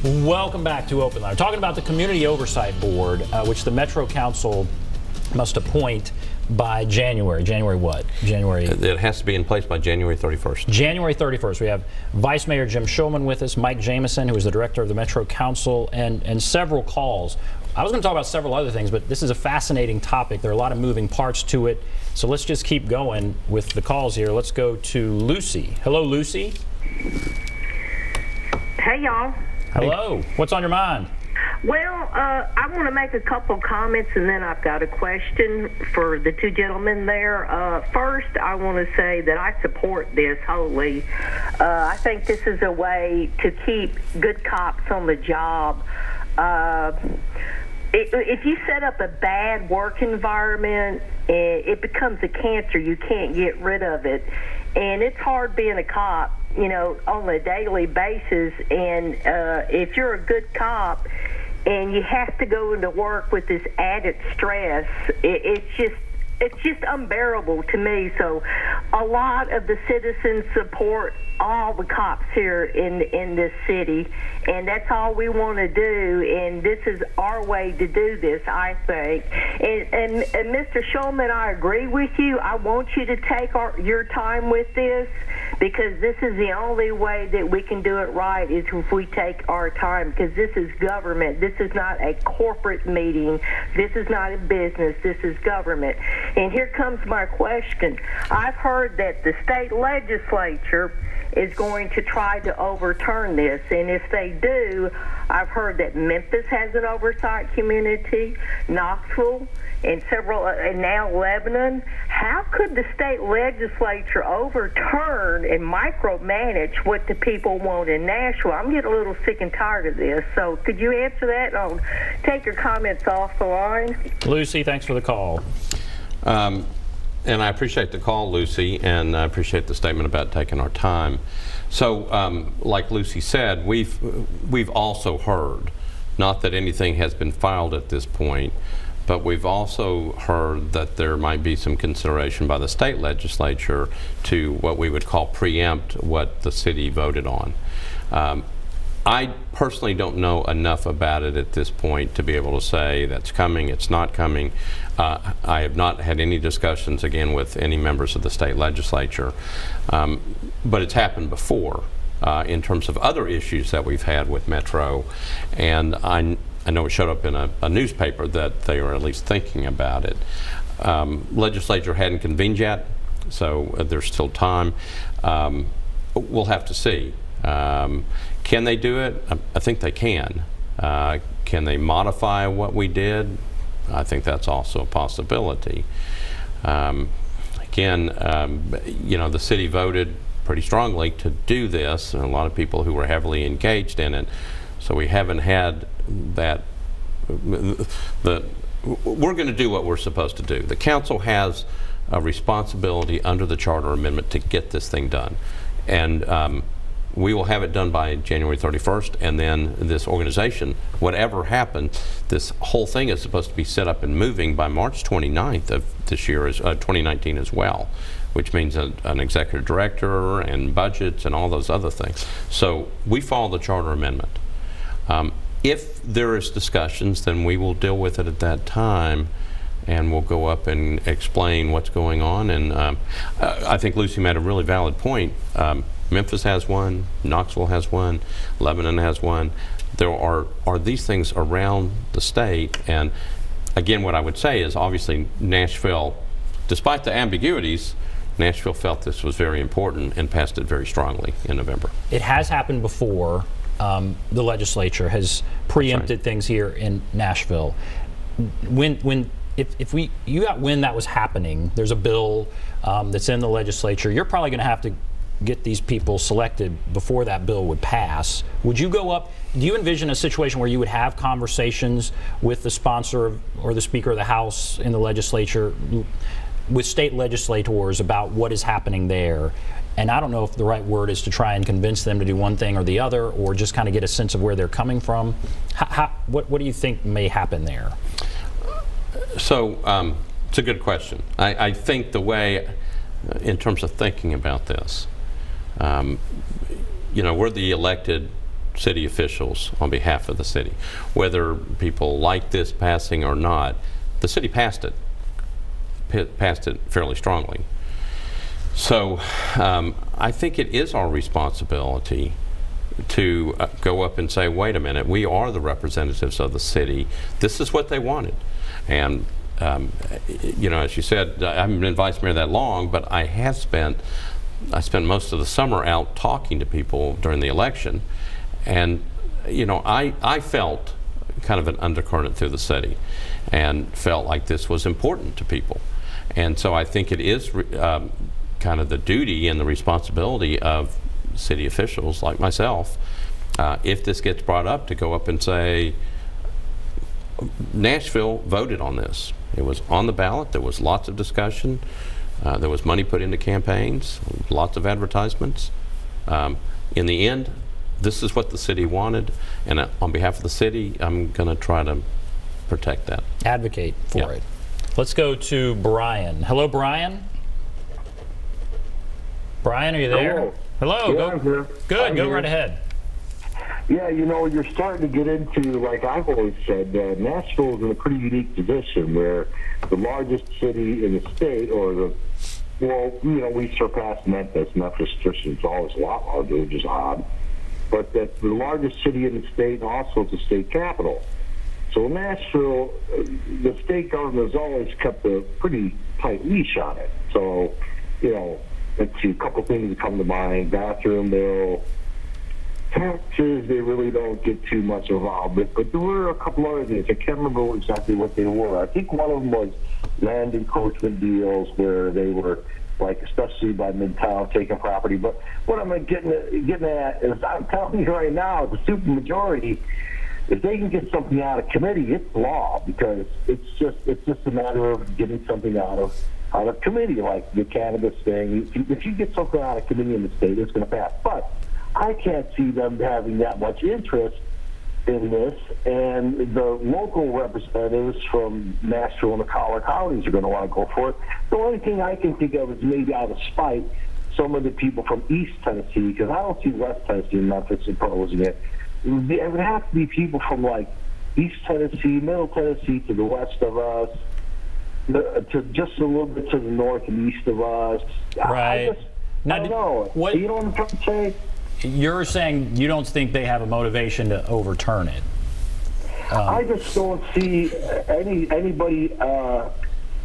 Welcome back to OpenLine. We're talking about the Community Oversight Board, which the Metro Council must appoint by January. January what? January. It has to be in place by January 31st. January 31st. We have Vice Mayor Jim Shulman with us, Mike Jamison, who is the director of the Metro Council, and several calls. I was going to talk about several other things, but this is a fascinating topic. There are a lot of moving parts to it. So let's just keep going with the calls here. Let's go to Lucy. Hello, Lucy. Hey, y'all. Hello. What's on your mind? Well, I want to make a couple comments, and then I've got a question for the two gentlemen there. First, I want to say that I support this wholly. I think this is a way to keep good cops on the job. If you set up a bad work environment, it becomes a cancer. You can't get rid of it. And it's hard being a cop, you know, on a daily basis. And if you're a good cop and you have to go into work with this added stress, it's just unbearable to me. So a lot of the citizens support all the cops here in this city, and that's all we want to do, and this is our way to do this, I think. And Mr. Shulman, I agree with you. I want you to take your time with this, because this is the only way that we can do it right, is if we take our time, because this is government. This is not a corporate meeting. This is not a business. This is government. And here comes my question. I've heard that the state legislature is going to try to overturn this, and if they do, I've heard that Memphis has an oversight community, Knoxville, and several, and now Lebanon. How could the state legislature overturn and micromanage what the people want in Nashville? I'm getting a little sick and tired of this. So could you answer that? I'll take your comments off the line. Lucy, thanks for the call. And I appreciate the call, Lucy, and I appreciate the statement about taking our time. So, like Lucy said, we've also heard, not that anything has been filed at this point, but we've also heard that there might be some consideration by the state legislature to what we would call preempt what the city voted on. I personally don't know enough about it at this point to be able to say that's coming, it's not coming. I have not had any discussions, again, with any members of the state legislature, but it's happened before in terms of other issues that we've had with Metro, and I know it showed up in a newspaper that they were at least thinking about it. Legislature hadn't convened yet, so there's still time. We'll have to see. Can they do it? I think they can. Can they modify what we did? I think that's also a possibility. Again, you know, the city voted pretty strongly to do this, and a lot of people who were heavily engaged in it. So we haven't had that. We're going to do what we're supposed to do. The council has a responsibility under the charter amendment to get this thing done, and we will have it done by January 31st, and then this organization, whatever happens, this whole thing is supposed to be set up and moving by March 29th of this year, 2019 as well, which means an executive director and budgets and all those other things. So we follow the charter amendment. If there is discussions, then we will deal with it at that time, and we'll go up and explain what's going on. And I think Lucy made a really valid point. Memphis has one, Knoxville has one, Lebanon has one. There are these things around the state, and again, what I would say is obviously Nashville, despite the ambiguities, Nashville felt this was very important and passed it very strongly in November. It has happened before. The legislature has preempted things here in Nashville. If you got wind that was happening, there's a bill that's in the legislature, you're probably going to have to get these people selected before that bill would pass. Would you go up, do you envision a situation where you would have conversations with the sponsor or the Speaker of the House in the legislature with state legislators about what is happening there? And I don't know if the right word is to try and convince them to do one thing or the other, or just kind of get a sense of where they're coming from. What do you think may happen there? So it's a good question. I think the way, in terms of thinking about this, you know, we're the elected city officials on behalf of the city. Whether people like this passing or not, the city passed it fairly strongly. So I think it is our responsibility to go up and say, wait a minute, we are the representatives of the city. This is what they wanted. And you know, as you said, I haven't been vice mayor that long, but I spent most of the summer out talking to people during the election. And you know, I felt kind of an undercurrent through the city and felt like this was important to people. And so I think it is kind of the duty and the responsibility of city officials like myself, if this gets brought up, to go up and say, Nashville voted on this. It was on the ballot. There was lots of discussion. There was money put into campaigns, lots of advertisements. In the end, this is what the city wanted, and on behalf of the city, I'm going to try to protect that. Advocate for it. Let's go to Brian. Hello, Brian. Brian, are you there? Hello. Hello. Yeah, I'm here. Good. Go right ahead. Yeah, you know, you're starting to get into, like I've always said, Nashville is in a pretty unique position where the largest city in the state, or the, well, you know, we surpassed Memphis. Memphis is always a lot larger, which is odd. But that's the largest city in the state, and also the state capital. So Nashville, the state government has always kept a pretty tight leash on it. So, you know, let's see, a couple things that come to mind: bathroom bill, taxes. They really don't get too much involved with, but there were a couple other things. I can't remember exactly what they were. I think one of them was land encroachment deals, where they were, like, especially by Midtown, taking property. But what I'm getting at is, I'm telling you right now, the supermajority, if they can get something out of committee, it's law, because it's just a matter of getting something out of committee, like the cannabis thing. If you get something out of committee in the state, it's going to pass. But I can't see them having that much interest in this, and the local representatives from Nashville and the Collar counties are going to want to go for it. The only thing I can think of is maybe out of spite, some of the people from East Tennessee, because I don't see West Tennessee and Memphis opposing it. It would have to be people from, like, East Tennessee, Middle Tennessee to the west of us, to just a little bit to the north and east of us. Right. I don't know. What, you know what I'm trying to say? You're saying you don't think they have a motivation to overturn it? I just don't see anybody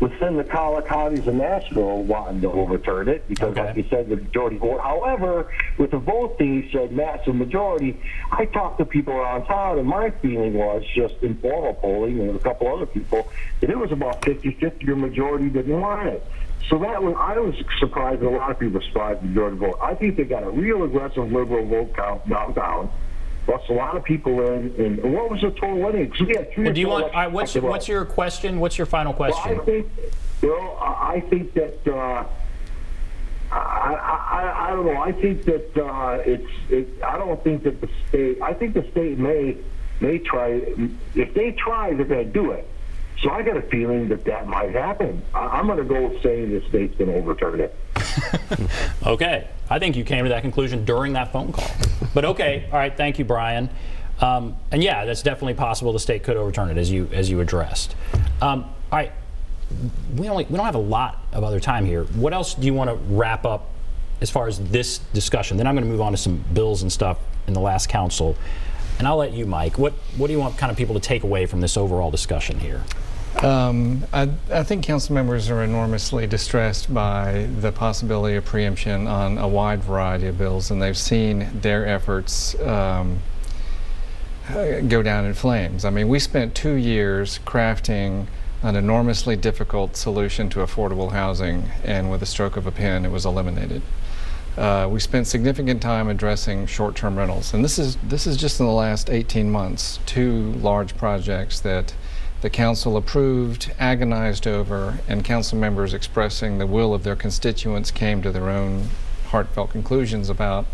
within the Collar counties of Nashville wanting to overturn it, because, like you said, the majority vote. However, with the vote thing, you said massive majority. I talked to people around town, and my feeling was, just informal polling and a couple other people, that it was about 50-50 or majority didn't want it. So that was, I was surprised that a lot of people were surprised the majority vote. I think they got a real aggressive liberal vote count downtown. Plus a lot of people in. And what was the total winning? Because we had three. Well, do you want? What's your question? What's your final question? Well, I think that. I don't know. I think that I don't think that the state. I think the state may try. If they try, they're going to do it. So I got a feeling that might happen. I'm going to go saying the state's going to overturn it. Okay. I think you came to that conclusion during that phone call. But okay. All right. Thank you, Brian. And yeah, that's definitely possible. The state could overturn it, as you addressed. All right. We don't have a lot of other time here. What else do you want to wrap up as far as this discussion? Then I'm going to move on to some bills and stuff in the last council. And I'll let you, Mike. What do you want kind of people to take away from this overall discussion here? I think council members are enormously distressed by the possibility of preemption on a wide variety of bills, and they've seen their efforts go down in flames. I mean, we spent 2 years crafting an enormously difficult solution to affordable housing, and with a stroke of a pen, it was eliminated. We spent significant time addressing short-term rentals, and this is just in the last 18 months, 2 large projects that the council approved, agonized over, and council members expressing the will of their constituents came to their own heartfelt conclusions about.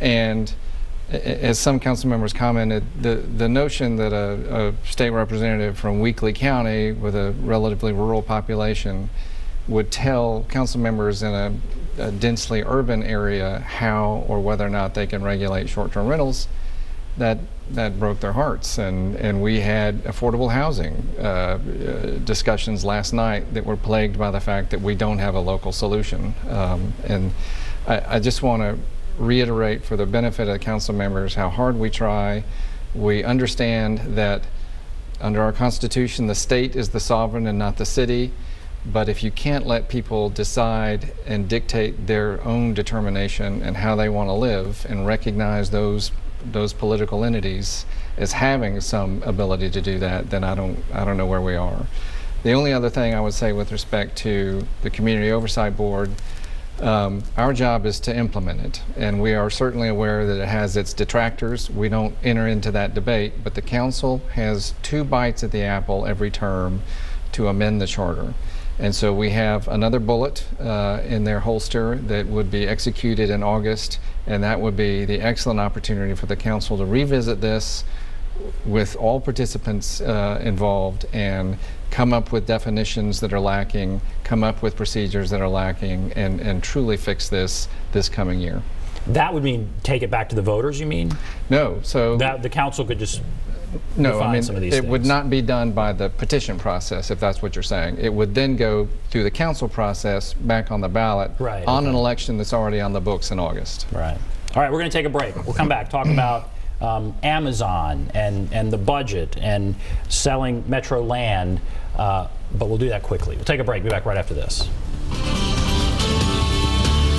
And as some council members commented, the notion that a state representative from Weakley County with a relatively rural population would tell council members in a densely urban area how or whether or not they can regulate short-term rentals that broke their hearts, and we had affordable housing discussions last night that were plagued by the fact that we don't have a local solution. And I just want to reiterate for the benefit of the council members how hard we try. We understand that under our Constitution, the state is the sovereign and not the city. But if you can't let people decide and dictate their own determination and how they want to live, and recognize those political entities as having some ability to do that, then I don't know where we are. The only other thing I would say with respect to the Community Oversight Board, our job is to implement it, and we are certainly aware that it has its detractors. We don't enter into that debate, but the council has 2 bites at the apple every term to amend the charter. And so we have another bullet in their holster that would be executed in August, and that would be the excellent opportunity for the council to revisit this with all participants involved and come up with definitions that are lacking, come up with procedures that are lacking, and truly fix this coming year. That would mean take it back to the voters, you mean? No. So that the council could just no, I mean, some of these it things. would not be done by the petition process, if that's what you're saying. It would then go through the council process back on the ballot on an election that's already on the books in August. Right. All right, we're going to take a break. We'll come back, talk about Amazon and the budget and selling Metro land, but we'll do that quickly. We'll take a break. Be back right after this.